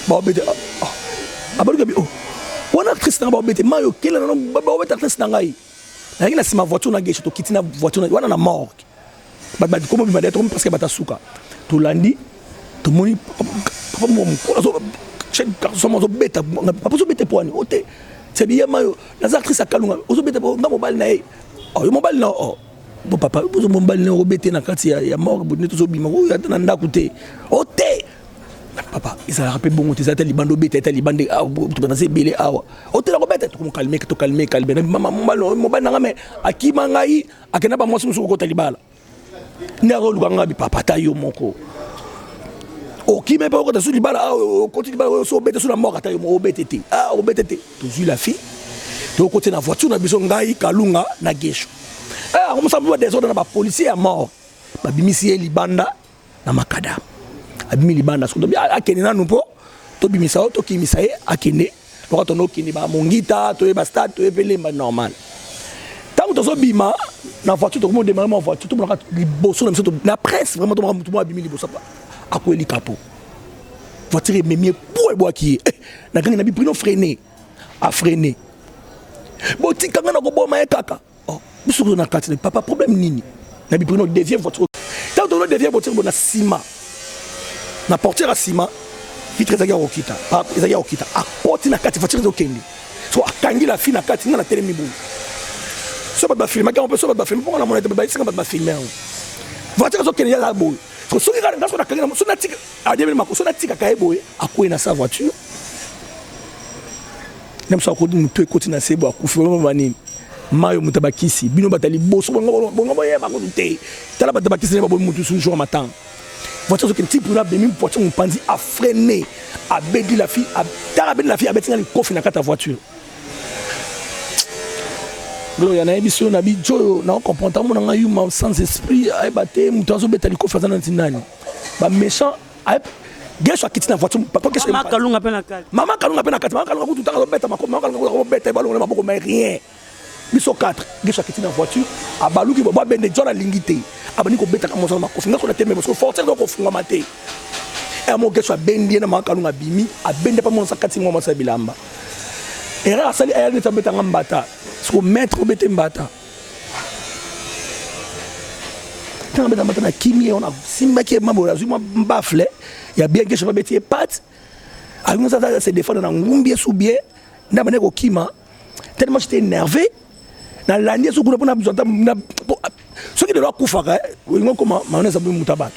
Speaker 1: ba bêter oh abaluka bi oh on actrice na ba bêter mayo kela na ba bêter actrice na ngai na kina sima voiture na Geisho to kitina voiture wana na morgue ba comme bi madete parce que bata suka to landi to moni papa mo ko so somos bêter pas so bêter pour ani ote c'est bien mayo les actrices à Kalunga ozo beta nga mobile na e oh yo mobile na oh bon papa ozo mobile na obete na kati ya mort bo neto zo bima o ya na ndako te o te papa ils a rappelé bon te za tali bando beta tali bande ah tu penser belé ah o te la robeta to calmer maman mobile na mais akima ngai akena ba mwasi musuko tali bala na ro lukanga bi papa ta yo moko qui m'a pas encore sur le bal continue sur bête sur la mort atayo mo BTT ah au BTT tu suis la fille tu côté na voiture na biso ngai Kalunga na Geisho ah on s'en des ordres na ba policier à mort ba bimisi libanda na makada abimi libanda so bi akene na nupo to bimisa to kimisa e akene to to no kini ba mongita to e ba stade to e pelemba normal tant to so bima na voiture to mo démarrer ma voiture to mo ka liboso na biso to na presse vraiment to mo abimi liboso pa akweli kapo voiture memie pour bois qui na ganga na bi prino freiner a freiner boti kanga na ko boma e kaka oh biso na kati papa problème nini na bi prino dévier voiture tant on dévier voiture bona ciment na portière à ciment vitre za okita pa za okita a porti na kati voiture zo kendi so akangi la fille na kati na télé mibu so ba filmer quand on peut so ba filmer pour na monnaie ba isinga ba filmer voiture zo kendi ya la boy so qui regarde dans la so na tika a demi mako so na tika ka eboye akoye na sa voiture nem so ko dum to ekoti na sebo akufi ba manini mayo mutabakisi bino batali boso bongo boye ba ko te tala batabakisi ne ba boye mutu jour matin voiture so kenti pour la bemi voiture mon pandi a freiner a bedi la fille a tarabedi la fille a betinga le coffre na kata voiture il y a des gens qui ont compris que sans esprit, ils ont été méchants. Ils ont quitté la voiture. Maman Kalunga penakati. Maman Kalunga penakati. Maman Kalunga tout le temps. Maman Kalunga bête. Maman Kalunga rien. Ils sont quatre. Ils ont quitté la voiture. Abalou qui boit ben des gens à l'ingité. Abani ko bête comme ça ma kofinga ko teme parce que forcer ko funga maté. Et mo que soit ben bien Maman Kalunga bimi. A ben pas mon sakati mo ma sabilamba. Et là ça elle ne t'embête en mbata. Parce que maître au bête mbata. Quand on a un kimi, on a simba qui est mambo, on bafle. Il y a bien que je vais mettre pattes. Alors ça se défendre dans ngumbi sous bien. N'a pas de kima. Tellement j'étais énervé. Dans l'année sous qu'on a besoin de ce qui est de la koufara, on comment on a besoin de tabac.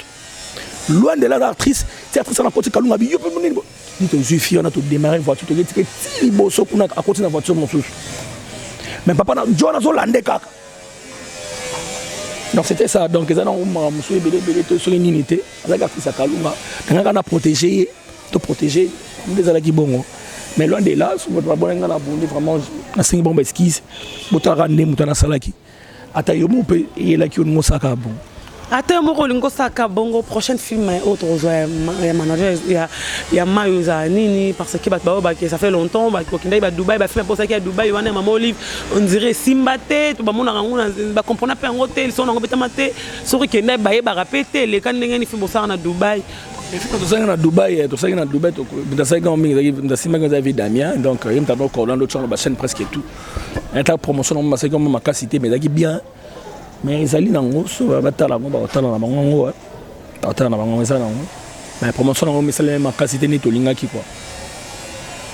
Speaker 1: Loin de l'actrice, c'est actrice en côté Kalunga bi yo peut venir. Dit que je suis on a tout démarrer voiture, tu dis que si bosso qu'on a à côté de la voiture mon sous. Mais papa na John Azolande kaka. Donc c'était ça. Donc ils ont monsieur belé sur une unité avec actrice Kalunga. On a protégé, te protéger des ala qui bongo. Mais loin de là, sur votre bonne na bonne vraiment na 5 bombes esquisses. Botara ne mutana salaki. Atayomo pe et là qui on mosaka bon.
Speaker 2: Attends, moi, je suis bongo prochain film autre manager il y a Mayoza Nini parce que ça fait longtemps qu'il y a Dubaï il film pour ça qu'il y a Dubaï on a maman Olive on dirait Simbate tout le monde a comprendre pas un hôtel sont en bétamate sur que n'a pas répéter les quand les films pour ça en Dubaï
Speaker 1: et puis quand ça en Dubaï tout ça en Dubaï dans ça quand dans ça quand David Damien donc il me t'avons encore l'autre sur la chaîne presque tout un tas promotion on m'a comme ma cité mais qui bien mais ils allaient dans le so batala ngo batala na bango batala na bango ça non mais promotion ngo misale ma qualité ni tolinga ki quoi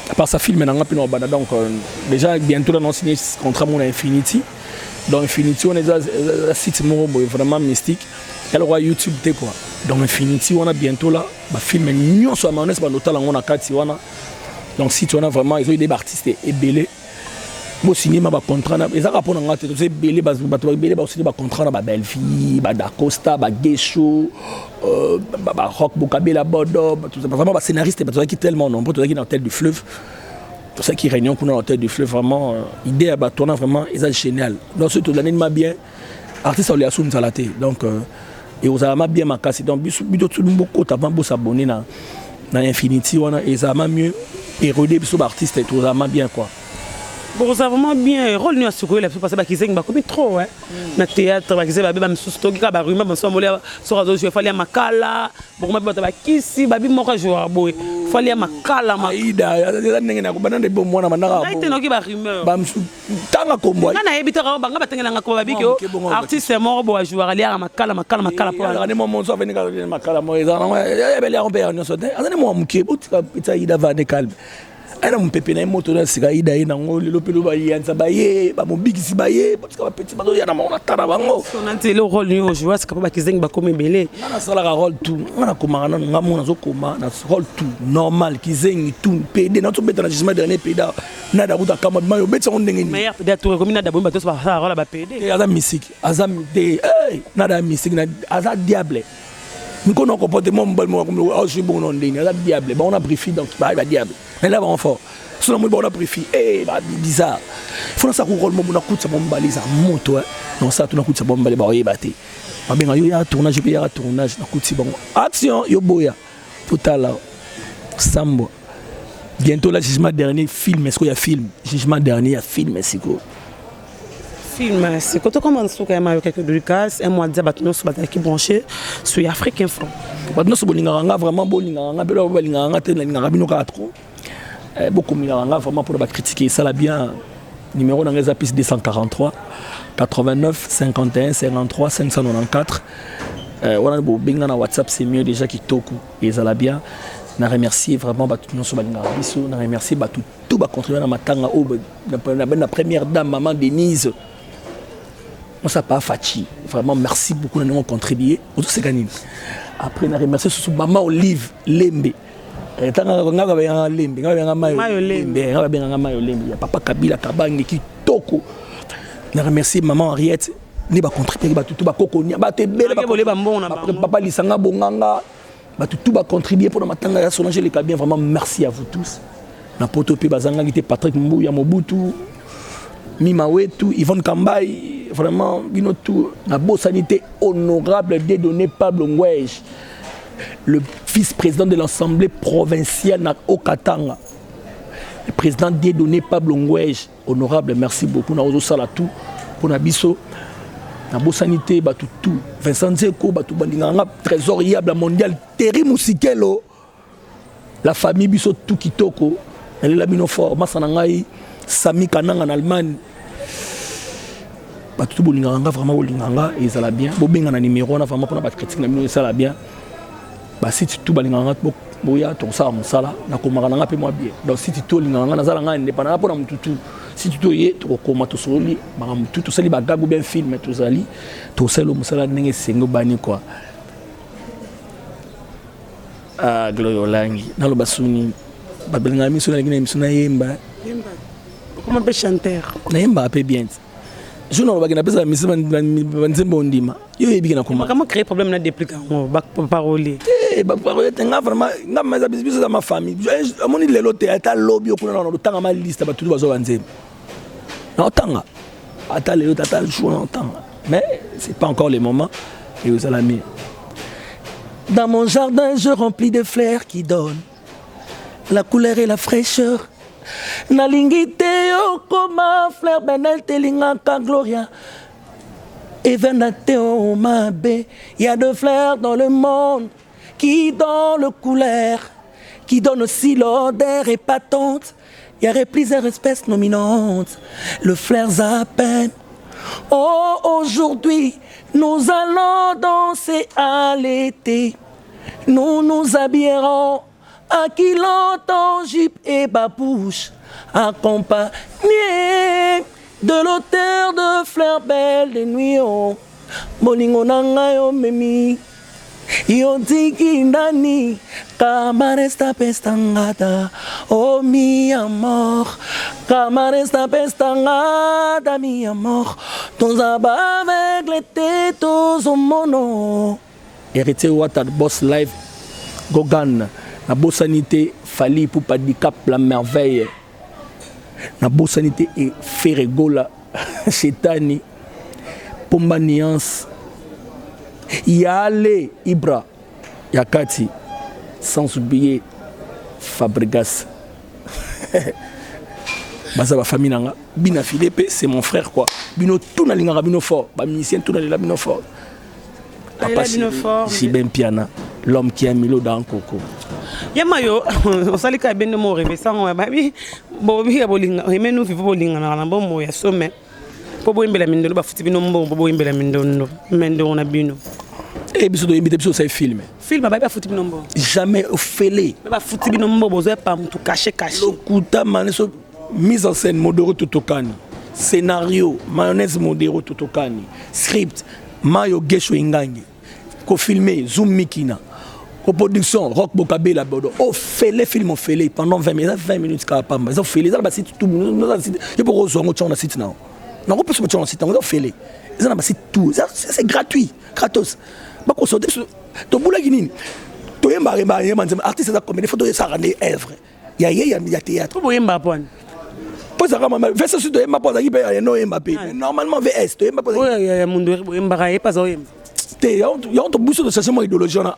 Speaker 1: à part ça film na ngapino bana donc déjà bientôt là on signé contrat mon Infinity donc Infinity on est un site vraiment mystique elle roi YouTube té quoi donc Infinity on a bientôt là ba film nyon so manes ba notala ngo na kati wana donc si tu on a vraiment ils ont des artistes et belé Bo signé ma contrat na ezaka pona ngate to se belé bato belé ba signé ba contrat na ba Belleville ba Dacosta ba Gesho ba Rock Bokabela Bodo tout ça vraiment ba scénariste ba qui tellement nombreux tout ça qui dans tête du fleuve tout ça qui réunion pour dans tête du fleuve vraiment idée à ba tourner vraiment c'est génial donc surtout l'année m'a bien artiste on les a sous salaté donc et aux ama bien ma casse donc biso tout beaucoup avant bo s'abonner na Infinity wana et ça m'a mieux érodé biso ba artiste et tout ça m'a bien quoi.
Speaker 2: Bon, ça vraiment bien. Rôle nous a secoué la parce que Kizeng m'a commis trop, hein. Na théâtre, Kizeng m'a même sous-stocké, bah rumeur, bah soit molé, sur réseau, je fallait makala. Bon, m'a bah kisi, bah bim moi jouer boy. Fallait makala, ma.
Speaker 1: Ida, n'engue na kubana de bon moi na manara.
Speaker 2: Aïe, t'es n'engue bah rumeur.
Speaker 1: Bah tanga kombo.
Speaker 2: Na habite ra banga batenga na ko babi ko. Artiste mort bo jouer aller à makala pour.
Speaker 1: Regardez mon so venir à makala moi. Ya beli a rompre on so. Azane moi mukie, utika pita Ida va de calme. Ana mpepe na moto na sika Ida ina ngoli lopelo ba yanza ba ye ba mobikisi ba ye parce que ba petit bazo ya na mona tara bango
Speaker 2: on a le rôle nous jouer c'est pas Kizeng ba comme belé
Speaker 1: na sala ka rôle tout na komanga na ngamu na zo koma na rôle tout normal Kizeng tout PD na to beta na jisma dernier PD na da buta kama mayo beta on ndenge ni
Speaker 2: meilleur PD tour comme na da bomba to ba rôle ba PD
Speaker 1: azam musique azam de na da musique na azam diable nous connaissons comportement je suis bon en ligne azam diable on a briefé donc ba diable mais là on fort sur le on a briefé bizarre faut ça rôle mon na kuta mon balisa moto non ça tu na kuta bon balé ba yebate ba benga yo ya tournage pe ya tournage na kuti bon action yo boya totala sambo bientôt là jugement dernier film est-ce qu'il y a film jugement dernier a film est-ce que
Speaker 2: film c'est quand on commence à faire quelques dédicaces un mois de battre nous sur qui branché sur Afrique Info
Speaker 1: battre sur bolinga vraiment bolinga belo bolinga te linga bino 4 beaucoup milanga vraiment pour critiquer ça là bien numéro dans les apis 243 89 51 53 594 on a binga na WhatsApp c'est mieux déjà qui toku et ça là bien na remercier vraiment battu sur balinga biso na remercier battu tout ba contribuer na matanga au la première dame maman Denise. On s'est pas fatigué. Vraiment, merci beaucoup de nous avoir contribué. Après, on a remercié sur maman Olive Lembe. Papa Kabila Kabangi qui toko. On a remercié maman Henriette. On a contribué. Papa Lisanga Bonganga. Tout a contribué pour matanga Solange les Kabien. Vraiment, merci à vous tous. Na Potopi Bazanga qui était Patrick Mbouya Mobutu. Mimawetu, Yvonne Kambaï, vraiment, tout, la beau sanité honorable dédonné Pablo Ngwej, le vice-président de l'Assemblée provinciale au Katanga, le président dédonné Pablo Ngwej, honorable, merci beaucoup, na ozo sala tout, pour Nabiso, la beau sanité, tout, Vincent Zeko, tout, bandinganga, trésoriable mondial, Terry Mousikelo, la famille Biso tout kitoko, elle est la binofort, Massanangaï, Sami Kanang en Allemagne. Tout bolinganga vraiment bolinganga et ça la bien bobenga na numéro na vraiment pour na critique na mino ça la bien ba si tout balinganga boya to ça mon sala na komaka na pe moi bien donc si tu linganga na zala nga indépendant pour na mututu si tu to ye to koma to soli ba mututu sali ba gago bien film to sali to selo musala ndenge sengo bani quoi Gloyo Langi na lo basuni ba belinga miso na ngina miso na yemba
Speaker 2: comment on peut chanter
Speaker 1: na yemba pe bien je ne sais pas si je suis bon dima.
Speaker 2: Comment créer problème na dépliquer parole.
Speaker 1: Parole vraiment na ma famille. Mon il le théâtre lobby ko na tanga ma liste ba tout bazo banzema. Na tanga. Ata le tata jour na tanga. Mais c'est pas encore le moment et vous allez mieux. Dans mon jardin, je remplis de fleurs qui donnent la couleur et la fraîcheur. Nalingite yo koma fleur benel telingaka gloria Evenate o mabe. Il y a deux fleurs dans le monde qui donnent le couleur, qui donnent aussi l'odeur épatante. Il y a plusieurs espèces nominantes, le fleur zapin. Oh, aujourd'hui, nous allons danser à l'été. Nous nous habillerons à kiloton, jupe et babouche, accompagnés de l'odeur de fleurs belles de nuit. Bolingo nangayo memi, Yontiki ndani kama resta pestangata. Oh mi amor, kama resta pestangata mi amor. Ton zaba avec les tétos au mono. Héritier Ouattara Boss Live Gogan. La bonne sanité Fali pour pas handicap la merveille. La bonne sanité et Ferregola Chetani Pomba Nuance. Yale Ibra Yakati sans oublier Fabregas. Baza ba famille nanga bina Philippe c'est mon frère quoi. Bino tout na linga bino fort, ba musicien tout na la bino fort. Papa si ben piana, l'homme qui a mis l'eau dans coco.
Speaker 2: Yamayo, on sali ka ben mo rêver ça on ba bi bo bi abolinga, mais nous vivons bolinga na bon mo ya sommet. Po bo imbela mindo ba futi bino mbo bo imbela mindo mendo na bino.
Speaker 1: Et biso do imiter biso ça film.
Speaker 2: Film ba futi bino mbo.
Speaker 1: Jamais ofélé.
Speaker 2: Ba futi bino mbo bozo pa mutu caché.
Speaker 1: Lokuta maneso mise en scène Modero Totokani. Scénario mayonnaise Modero Totokani. Script Mayo Gesho Ingangi. Ko filmé Zoom Mikina. Ko production Rock Bokabela Bodo. Oh fait les films fait pendant 20 minutes kapamba. Ils ont fait les ça ba site tout je peux rejoindre on site non. Non on peut se mettre en site on a fait les. Ils ont ba site tout. C'est gratuit, gratos. Ba ko sauter to boula ginini. To yemba artiste ça comme des photos ça rendre œuvre. Il y a théâtre.
Speaker 2: Ko yemba pon.
Speaker 1: Pose à ma version sur de Mbappé qui paye no Mbappé. Normalement VS to Mbappé.
Speaker 2: Oui, il y a mon Mbappé pas ça.
Speaker 1: Il y a un boost de changement idéologie on a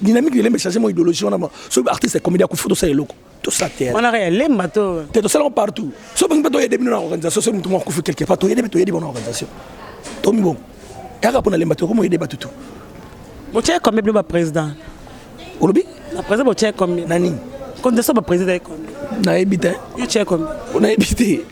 Speaker 1: dynamique il aime changement idéologie on a so artiste comédien ko photo ça loko tout ça terre.
Speaker 2: On a rien bateau.
Speaker 1: T'es tout seul partout. So ben bateau y a des dans organisation so mutu mo ko quelque part to y a des bonnes organisations. To mi bon. Ya ka pona le bateau comment y débat tout.
Speaker 2: Bo tiens comme le président.
Speaker 1: Olobi?
Speaker 2: La président bo tiens comme
Speaker 1: nani?
Speaker 2: Quand de ça ba président comme.
Speaker 1: Na ebité.
Speaker 2: Yo tiens comme.
Speaker 1: On a ebité.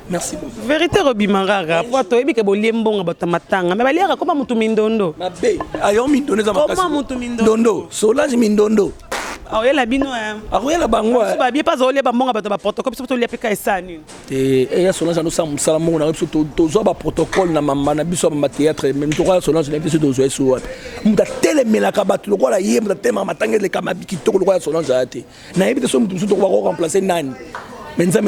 Speaker 1: Merci beaucoup.
Speaker 2: Vérité Robimangara, pour toi, il y a des gens qui mais il y a comment mutu mindondo.
Speaker 1: Mabe, ayo mindondo za makasi.
Speaker 2: Comment mutu mindondo?
Speaker 1: Dondo, Solange mindondo.
Speaker 2: Ah oui, la bino.
Speaker 1: Ah oui, la bango.
Speaker 2: Ba bien pas zolé ba monga ba protocole, surtout les PK ça ni.
Speaker 1: Et ya Solange no sam salamo na surtout to ba protocole na mama na biso ba théâtre même to Solange na biso to zo eso. Muta telemela ka batu lo la yemba tema matangele le kamabi ki to lo Solange ate. Na yebite so mutu to ba remplacer nani. Merci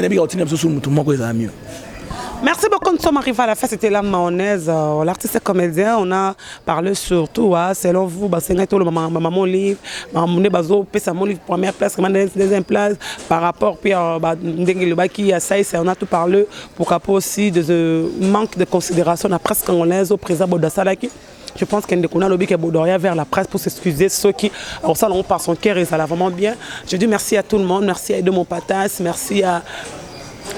Speaker 2: beaucoup, nous sommes arrivés à la fin, c'était la mayonnaise, l'artiste comédien, on a parlé surtout, selon vous, c'est le maman livre, maman livre première place, deuxième place, par rapport à ça, on a tout parlé, pour rapport aussi de manque de considération de la presse congolaise au président Bodasalaki. Je pense qu'il y a un lobby qui est vers la presse pour s'excuser ceux qui, alors ça, on par son cœur et ça va vraiment bien. Je dis merci à tout le monde, merci à Edmond Patas, merci à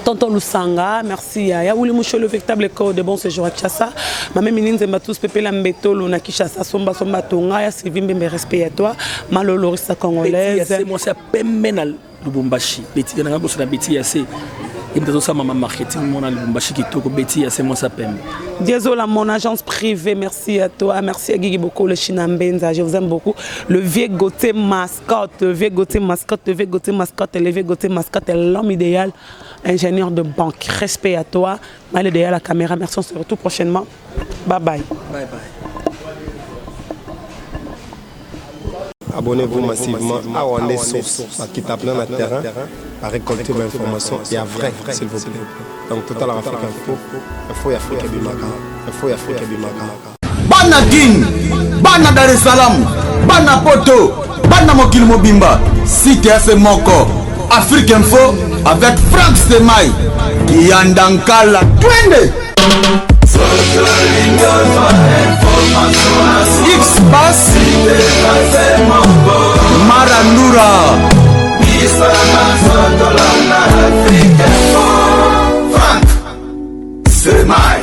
Speaker 2: Tonton Lusanga, merci à Yaouli Moucho, le véritable école de bon séjour à Tchassa. Ma mère Minine Zematus, Pepe Lambeto, Luna Kishasa, Somba Somba Tonga, ya Sylvie Mbembe, respect à toi, Malolo Rissa Congolaise.
Speaker 1: C'est moi, c'est Pemmenal Lubumbashi, Betty, il y a un peu de Betty, il y a un marketing, mon Lubumbashi qui tourne, Betty, c'est moi, ça Pem.
Speaker 2: Désolé, mon agence privée, merci à toi, merci à Guigui beaucoup, le Chinambenza, je vous aime beaucoup. Le vieux Gauthier mascotte, le vieux Gauthier mascotte, le vieux Gauthier mascotte, le vieux Gauthier mascotte, l'homme idéal, ingénieur de banque. Respect à toi, mal derrière la caméra, merci, on se retrouve prochainement. Bye bye.
Speaker 1: Bye bye.
Speaker 3: Abonnez-vous massivement à Wandé Source, qui tape dans le terrain, à récolter des informations et à vrai, s'il vous plaît. Donc, Total Afrique Info, il faut Afrique Bimaka.
Speaker 4: Bana King, Bana Dar es Salaam, Bana Poto, Bana Mokil Mobimba, CTS Moko, Afrique Info avec Franck Semaï, Yandankala, Twende.